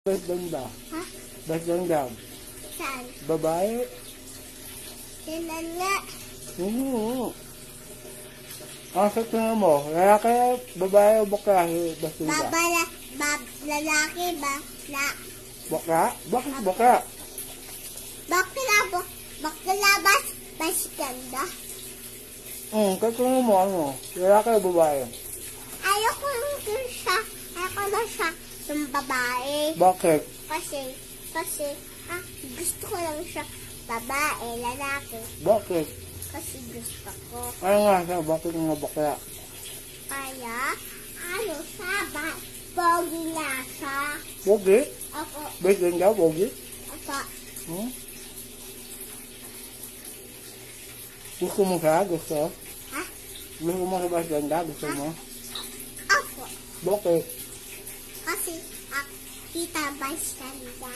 Best ganda. Ha? Best ganda. Saan? Babae. Tinan nga. Ang sa tingin mo, lalaki, babae o bakla? Best ganda. Lalaki ba? Bakla? Bakit bakla? Bakla mas ganda. Sa tingin mo ano? Lalaki o babae? Ayoko na siya yung babae. Bakit? Kasi, gusto ko lang siya babae, lalaki. Bakit? Kasi gusto ko. Ano nga siya? Bakit nga bakla? Kaya, siya ba? Pogi nga siya. Pogi? Ako, Best ganda, pogi? ako. Gusto mo siya? Gusto? Ha? Gusto mo sa best ganda? Gusto mo? Ako. Bakit? Kasi, kita ba siya nila?